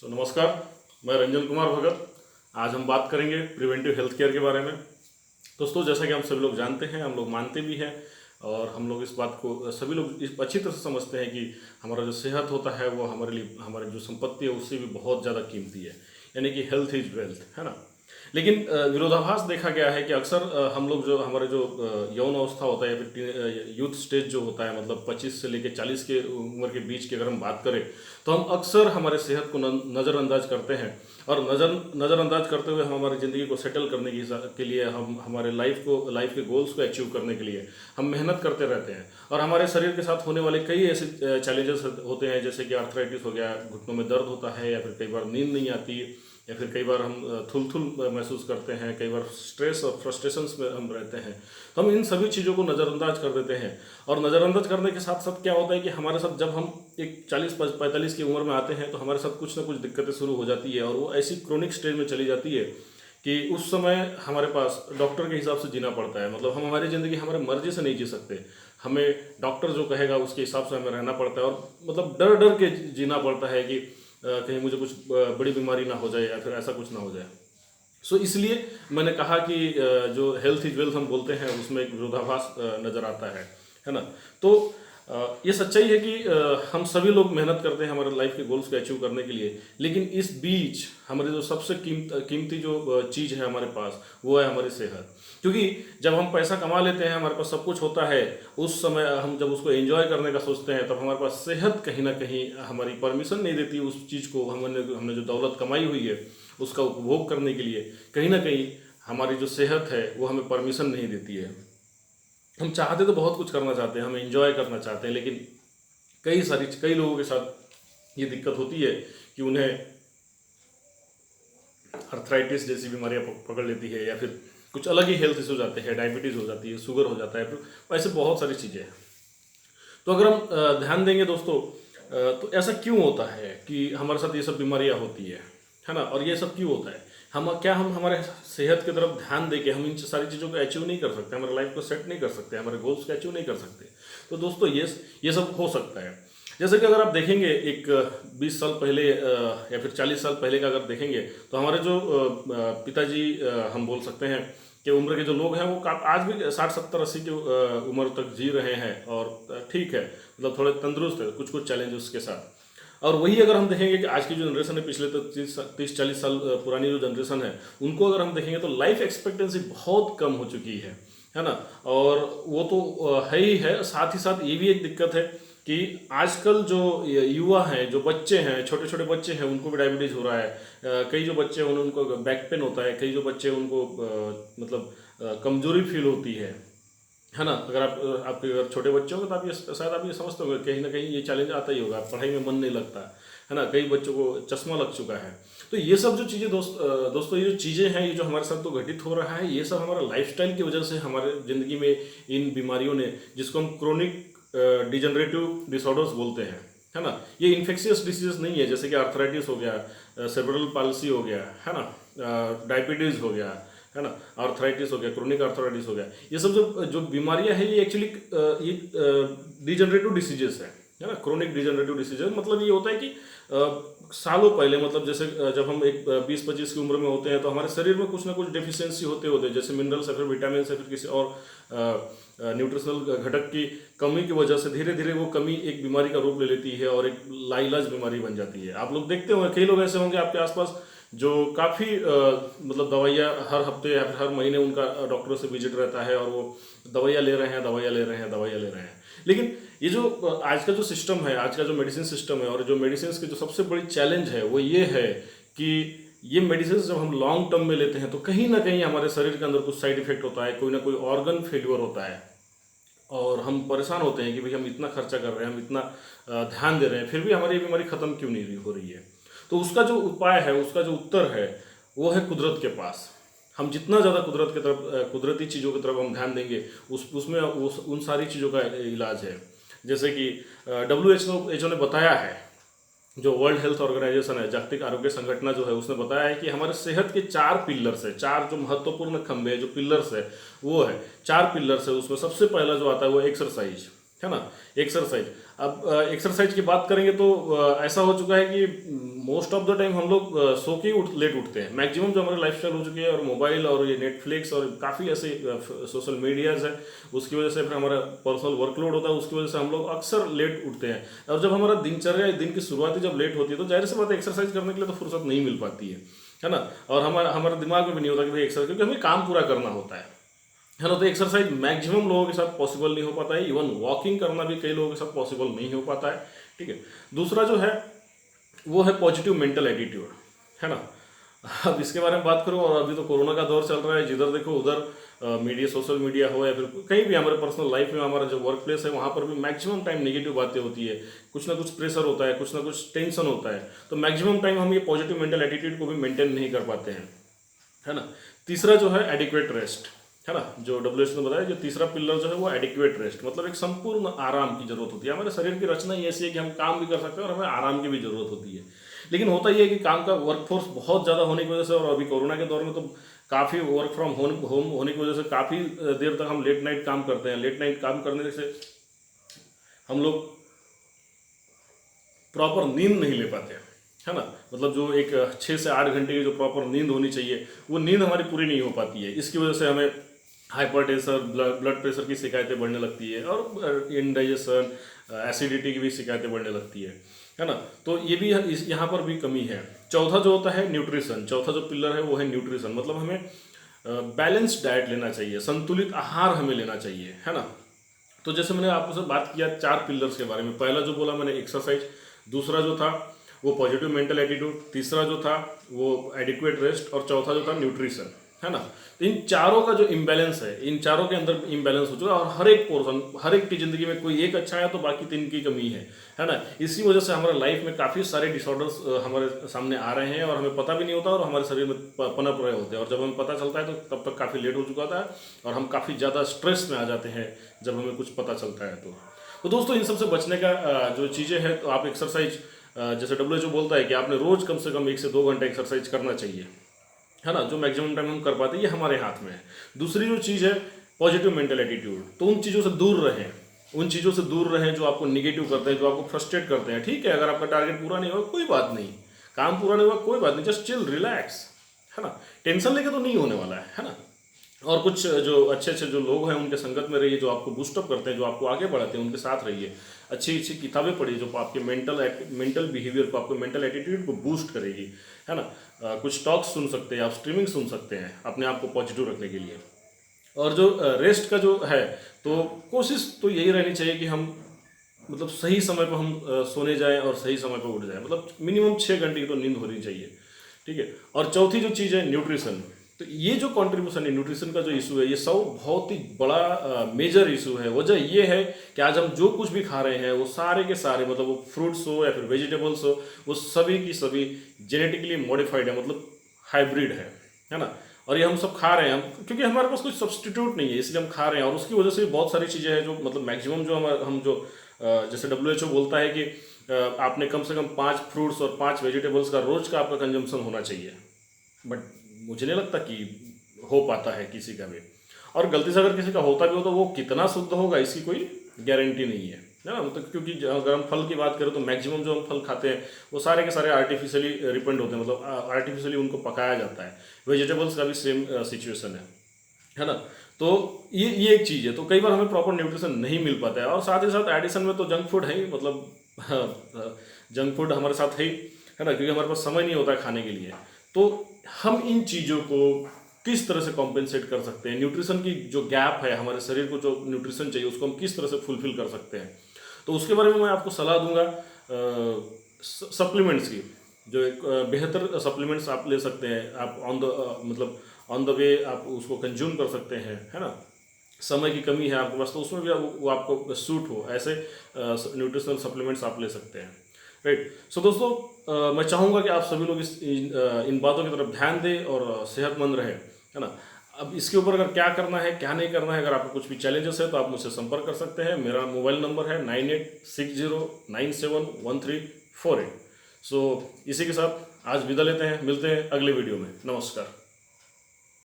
नमस्कार, मैं रंजन कुमार भगत। आज हम बात करेंगे प्रिवेंटिव हेल्थ केयर के बारे में। दोस्तों, जैसा कि हम सभी लोग जानते हैं, हम लोग मानते भी हैं और हम लोग इस बात को सभी लोग इस अच्छी तरह से समझते हैं कि हमारा जो सेहत होता है वो हमारे लिए, हमारी जो संपत्ति है उससे भी बहुत ज़्यादा कीमती है। यानी कि हेल्थ इज वेल्थ, है ना। लेकिन विरोधाभास देखा गया है कि अक्सर हम लोग जो हमारे जो यौन अवस्था होता है या फिर यूथ स्टेज जो होता है, मतलब 25 से लेकर 40 के उम्र के बीच की अगर हम बात करें तो हम अक्सर हमारे सेहत को नज़रअंदाज करते हैं। और नज़रअंदाज करते हुए हम हमारी ज़िंदगी को सेटल करने के लिए, हम हमारे लाइफ के गोल्स को अचीव करने के लिए हम मेहनत करते रहते हैं। और हमारे शरीर के साथ होने वाले कई ऐसे चैलेंजेस होते हैं, जैसे कि आर्थराइटिस हो गया, घुटनों में दर्द होता है, या फिर कई बार नींद नहीं आती, या फिर कई बार हम थुल महसूस करते हैं, कई बार स्ट्रेस और फ्रस्ट्रेशंस में हम रहते हैं। तो हम इन सभी चीज़ों को नज़रअंदाज कर देते हैं। और नज़रअंदाज करने के साथ साथ क्या होता है कि हमारे साथ जब हम एक 40-45 की उम्र में आते हैं तो हमारे साथ कुछ ना कुछ दिक्कतें शुरू हो जाती है, और वो ऐसी क्रोनिक स्टेज में चली जाती है कि उस समय हमारे पास डॉक्टर के हिसाब से जीना पड़ता है। मतलब हम हमारी ज़िंदगी हमारे मर्जी से नहीं जी सकते, हमें डॉक्टर जो कहेगा उसके हिसाब से हमें रहना पड़ता है। और मतलब डर डर के जीना पड़ता है कि कहीं मुझे कुछ बड़ी बीमारी ना हो जाए या फिर ऐसा कुछ ना हो जाए। सो इसलिए मैंने कहा कि जो हेल्थ इज वेल्थ हम बोलते हैं उसमें एक विरोधाभास नज़र आता है ना। तो ये सच्चाई है कि हम सभी लोग मेहनत करते हैं हमारे लाइफ के गोल्स को अचीव करने के लिए, लेकिन इस बीच हमारे जो सबसे कीमती जो चीज़ है हमारे पास, वो है हमारी सेहत। क्योंकि जब हम पैसा कमा लेते हैं, हमारे पास सब कुछ होता है, उस समय हम जब उसको एंजॉय करने का सोचते हैं, तब हमारे पास सेहत कहीं ना कहीं हमारी परमिशन नहीं देती उस चीज़ को, हमने जो दौलत कमाई हुई है उसका उपभोग करने के लिए। कहीं ना कहीं हमारी जो सेहत है वो हमें परमिशन नहीं देती है। हम चाहते तो बहुत कुछ करना चाहते हैं, हम एंजॉय करना चाहते हैं, लेकिन कई लोगों के साथ ये दिक्कत होती है कि उन्हें अर्थराइटिस जैसी बीमारियां पकड़ लेती है, या फिर कुछ अलग ही हेल्थ इश्यूज आते हैं, डायबिटीज़ हो जाती है, शुगर हो जाता है, फिर ऐसे बहुत सारी चीज़ें हैं। तो अगर हम ध्यान देंगे दोस्तों, तो ऐसा क्यों होता है कि हमारे साथ ये सब बीमारियां होती है ना। और ये सब क्यों होता है, हम हमारे सेहत की तरफ ध्यान देके हम इन सारी चीज़ों को अचीव नहीं कर सकते, हमारे लाइफ को सेट नहीं कर सकते, हमारे गोल्स को अचीव नहीं कर सकते। तो दोस्तों ये सब हो सकता है। जैसे कि अगर आप देखेंगे एक 20 साल पहले या फिर 40 साल पहले का अगर देखेंगे, तो हमारे जो पिताजी हम बोल सकते हैं कि उम्र के जो लोग हैं वो आज भी 60-70-80 की उम्र तक जी रहे हैं, और ठीक है, मतलब थोड़े तंदुरुस्त है कुछ कुछ चैलेंजेस के साथ। और वही अगर हम देखेंगे कि आज की जो जनरेशन है, पिछले तो 30-40 साल पुरानी जो जनरेशन है, उनको अगर हम देखेंगे तो लाइफ एक्सपेक्टेंसी बहुत कम हो चुकी है ना। और वो तो है ही है, साथ ही साथ ये भी एक दिक्कत है कि आजकल जो युवा हैं, जो बच्चे हैं, छोटे छोटे बच्चे हैं, उनको भी डायबिटीज़ हो रहा है। कई जो बच्चे हैं उनको बैक पेन होता है, कई जो बच्चे हैं उनको मतलब कमजोरी फील होती है ना। अगर आपके अगर छोटे बच्चे होंगे तो आप ये शायद आप ये समझते होंगे, कहीं ना कहीं ये चैलेंज आता ही होगा, पढ़ाई में मन नहीं लगता है ना, कई बच्चों को चश्मा लग चुका है। तो ये सब जो चीज़ें दोस्तों ये जो चीज़ें हैं, ये जो हमारे साथ तो घटित हो रहा है, ये सब हमारा लाइफस्टाइल की वजह से हमारे ज़िंदगी में इन बीमारियों ने, जिसको हम क्रोनिक डिजनरेटिव डिसऑर्डर्स बोलते हैं, है ना। ये इन्फेक्शियस डिसीजेस नहीं है, जैसे कि आर्थराइटिस हो गया, सेरेब्रल पाल्सी हो गया, है ना, डायबिटीज़ हो गया, है ना, आर्थराइटिस हो गया, क्रोनिक आर्थराइटिस हो गया। ये सब जो जो बीमारियां हैं, ये एक्चुअली ये डिजनरेटिव डिसीजेस है ना। क्रोनिक डिजनरेटिव डिसीजेस मतलब ये होता है कि सालों पहले, मतलब जैसे जब हम एक 20-25 की उम्र में होते हैं तो हमारे शरीर में कुछ ना कुछ डेफिशिएंसी होते हैं, जैसे मिनरल्स या फिर विटामिन या फिर किसी और न्यूट्रिशनल घटक की कमी की वजह से धीरे धीरे वो कमी एक बीमारी का रूप ले लेती है और एक लाइलाज बीमारी बन जाती है। आप लोग देखते होंगे, कई लोग ऐसे होंगे आपके आसपास जो काफ़ी मतलब दवाइयाँ हर हफ्ते या फिर हर महीने उनका डॉक्टरों से विजिट रहता है, और वो दवाइयाँ ले रहे हैं, दवाइयाँ ले रहे हैं, दवाइयाँ ले रहे हैं। लेकिन ये जो आज का जो सिस्टम है, आज का जो मेडिसिन सिस्टम है, और जो मेडिसिन की जो सबसे बड़ी चैलेंज है वो ये है कि ये मेडिसिन जब हम लॉन्ग टर्म में लेते हैं तो कहीं ना कहीं हमारे शरीर के अंदर कुछ साइड इफेक्ट होता है, कोई ना कोई ऑर्गन फेल्यूर होता है, और हम परेशान होते हैं कि भाई हम इतना खर्चा कर रहे हैं, हम इतना ध्यान दे रहे हैं, फिर भी हमारी ये बीमारी ख़त्म क्यों नहीं हो रही है। तो उसका जो उपाय है, उसका जो उत्तर है, वो है कुदरत के पास। हम जितना ज़्यादा कुदरत की तरफ, कुदरती चीज़ों की तरफ हम ध्यान देंगे, उन सारी चीज़ों का इलाज है। जैसे कि WHO ने बताया है, जो वर्ल्ड हेल्थ ऑर्गेनाइजेशन है, जागतिक आरोग्य संगठन जो है, उसने बताया है कि हमारे सेहत के 4 पिलर्स है, 4 जो महत्वपूर्ण खंभे जो पिलर्स है, वो है 4 पिलर्स है। उसमें सबसे पहला जो आता है वो एक्सरसाइज है ना। एक्सरसाइज, अब एक्सरसाइज की बात करेंगे तो ऐसा हो चुका है कि मोस्ट ऑफ द टाइम हम लोग सो के लेट उठते हैं। मैक्सिमम जो हमारे लाइफस्टाइल हो चुकी है, और मोबाइल और ये नेटफ्लिक्स और काफ़ी ऐसे सोशल मीडियाज़ है, उसकी वजह से फिर हमारा पर्सनल वर्कलोड होता है, उसकी वजह से हम लोग अक्सर लेट उठते हैं। और जब हमारा दिनचर्या, दिन की शुरुआत ही जब लेट होती है, तो जाहिर सी बात है एक्सरसाइज करने के लिए तो फुर्सत नहीं मिल पाती है ना। और हमारे दिमाग में भी नहीं होता कि भाई एक्सरसाइज, क्योंकि हमें काम पूरा करना होता है ना। तो एक्सरसाइज मैक्सिमम लोगों के साथ पॉसिबल नहीं हो पाता है। इवन वॉकिंग करना भी कई लोगों के साथ पॉसिबल नहीं हो पाता है। ठीक है। दूसरा जो है वो है पॉजिटिव मेंटल एटीट्यूड, है ना। अब इसके बारे में बात करूँ, और अभी तो कोरोना का दौर चल रहा है, जिधर देखो उधर मीडिया, सोशल मीडिया हो या फिर कहीं भी हमारे पर्सनल लाइफ में, हमारा जो वर्क प्लेस है, वहाँ पर भी मैक्सिमम टाइम नेगेटिव बातें होती है। कुछ ना कुछ प्रेशर होता है, कुछ ना कुछ टेंशन होता है। तो मैक्सिमम टाइम हम ये पॉजिटिव मेंटल एटीट्यूड को भी मेंटेन नहीं कर पाते हैं, है ना। तीसरा जो है एडिक्वेट रेस्ट, है ना। जो WHO ने बताया, जो तीसरा पिलर जो है वो एडिक्वेट रेस्ट, मतलब एक संपूर्ण आराम की जरूरत होती है। हमारे शरीर की रचना ही ऐसी है कि हम काम भी कर सकते हैं और हमें आराम की भी जरूरत होती है। लेकिन होता यह है कि काम का वर्कफोर्स बहुत ज़्यादा होने की वजह से, और अभी कोरोना के दौर में तो काफ़ी वर्क फ्रॉम होम होने की वजह से काफ़ी देर तक हम लेट नाइट काम करते हैं। लेट नाइट काम करने से हम लोग प्रॉपर नींद नहीं ले पाते, है ना। मतलब जो एक 6 से 8 घंटे की जो प्रॉपर नींद होनी चाहिए, वो नींद हमारी पूरी नहीं हो पाती है। इसकी वजह से हमें हाइपरटेंशन, ब्लड प्रेशर की शिकायतें बढ़ने लगती है, और इंडाइजेशन, एसिडिटी की भी शिकायतें बढ़ने लगती है ना। तो ये भी यहाँ पर भी कमी है। चौथा जो होता है न्यूट्रिशन, चौथा जो पिलर है वो है न्यूट्रिशन। मतलब हमें बैलेंस्ड डाइट लेना चाहिए, संतुलित आहार हमें लेना चाहिए, है ना। तो जैसे मैंने आपसे बात किया 4 पिलर्स के बारे में। पहला जो बोला मैंने एक्सरसाइज, दूसरा जो था वो पॉजिटिव मेंटल एटीट्यूड, तीसरा जो था वो एडिक्वेट रेस्ट, और चौथा जो था न्यूट्रिशन, है ना। तो इन चारों का जो इम्बैलेंस है, इन चारों के अंदर इम्बैलेंस हो चुका है, और हर एक पोर्सन, हर एक की जिंदगी में कोई एक अच्छा है तो बाकी 3 की कमी है ना। इसी वजह से हमारे लाइफ में काफ़ी सारे डिसऑर्डर्स हमारे सामने आ रहे हैं, और हमें पता भी नहीं होता, और हमारे शरीर में पनप रहे होते हैं। और जब हमें पता चलता है तो तब तक काफ़ी लेट हो चुका होता है, और हम काफ़ी ज़्यादा स्ट्रेस में आ जाते हैं जब हमें कुछ पता चलता है। तो दोस्तों, इन सबसे बचने का जो चीज़ें हैं, तो आप एक्सरसाइज, जैसे WHO बोलता है कि आपने रोज कम से कम 1 से 2 घंटे एक्सरसाइज करना चाहिए, है ना। जो मैक्सिमम टाइम हम कर पाते हैं, ये हमारे हाथ में है। दूसरी जो चीज़ है पॉजिटिव मेंटल एटीट्यूड, तो उन चीज़ों से दूर रहें, उन चीज़ों से दूर रहें जो आपको निगेटिव करते हैं, जो आपको फ्रस्ट्रेट करते हैं। ठीक है, अगर आपका टारगेट पूरा नहीं हुआ कोई बात नहीं, काम पूरा नहीं हुआ कोई बात नहीं, जस्ट चिल, रिलैक्स, है ना। टेंशन लेके तो नहीं होने वाला है ना। और कुछ जो अच्छे अच्छे जो लोग हैं उनके संगत में रहिए, जो आपको बूस्टअप करते हैं, जो आपको आगे बढ़ाते हैं, उनके साथ रहिए। अच्छी अच्छी किताबें पढ़िए जो आपके मेंटल बिहेवियर को, आपको मेंटल एटीट्यूड को बूस्ट करेगी, है ना। कुछ टॉक्स सुन सकते हैं आप, स्ट्रीमिंग सुन सकते हैं अपने आप को पॉजिटिव रखने के लिए। और जो रेस्ट का जो है, तो कोशिश तो यही रहनी चाहिए कि हम मतलब सही समय पर हम सोने जाएं और सही समय पर उठ जाएं। मतलब मिनिमम 6 घंटे की तो नींद होनी चाहिए, ठीक है। और चौथी जो चीज़ है न्यूट्रिशन, तो ये जो कंट्रीब्यूशन है न्यूट्रिशन का जो इशू है, ये सब बहुत ही बड़ा मेजर इशू है। वजह ये है कि आज हम जो कुछ भी खा रहे हैं वो सारे के सारे, मतलब वो फ्रूट्स हो या फिर वेजिटेबल्स हो, वो सभी की सभी जेनेटिकली मॉडिफाइड है, मतलब हाइब्रिड है ना। और ये हम सब खा रहे हैं हम, क्योंकि हमारे पास कोई सब्सटीट्यूट नहीं है, इसलिए हम खा रहे हैं। और उसकी वजह से बहुत सारी चीज़ें हैं जो मतलब मैक्सिमम जो हम जो जैसे WHO बोलता है कि आपने कम से कम 5 फ्रूट्स और 5 वेजिटेबल्स का रोज का आपका कंजम्पशन होना चाहिए। बट मुझे नहीं लगता कि हो पाता है किसी का भी। और गलती से अगर किसी का होता भी हो तो वो कितना शुद्ध होगा इसकी कोई गारंटी नहीं है ना। मतलब क्योंकि अगर हम फल की बात करें तो मैक्सिमम जो हम फल खाते हैं वो सारे के सारे आर्टिफिशियली रिपेंड होते हैं, मतलब आर्टिफिशियली उनको पकाया जाता है। वेजिटेबल्स का भी सेम सिचुएशन है ना। तो ये एक चीज़ है। तो कई बार हमें प्रॉपर न्यूट्रिशन नहीं मिल पाता है, और साथ ही साथ एडिशन में तो जंक फूड है ही, मतलब जंक फूड हमारे साथ है ना, क्योंकि हमारे पास समय नहीं होता है खाने के लिए। तो हम इन चीज़ों को किस तरह से कॉम्पेंसेट कर सकते हैं, न्यूट्रिशन की जो गैप है, हमारे शरीर को जो न्यूट्रिशन चाहिए उसको हम किस तरह से फुलफिल कर सकते हैं, तो उसके बारे में मैं आपको सलाह दूंगा सप्लीमेंट्स की। जो एक बेहतर सप्लीमेंट्स आप ले सकते हैं, आप मतलब ऑन द वे आप उसको कंज्यूम कर सकते हैं, है ना। समय की कमी है आपके पास तो उसमें भी वो आपको सूट हो, ऐसे न्यूट्रिशनल सप्लीमेंट्स आप ले सकते हैं, राइट। सो दोस्तों, मैं चाहूँगा कि आप सभी लोग इन बातों की तरफ ध्यान दें और सेहतमंद रहें, है ना। अब इसके ऊपर अगर क्या करना है क्या नहीं करना है, अगर आपको कुछ भी चैलेंजेस है तो आप मुझसे संपर्क कर सकते हैं। मेरा मोबाइल नंबर है 9860971348। सो इसी के साथ आज विदा लेते हैं, मिलते हैं अगले वीडियो में। नमस्कार।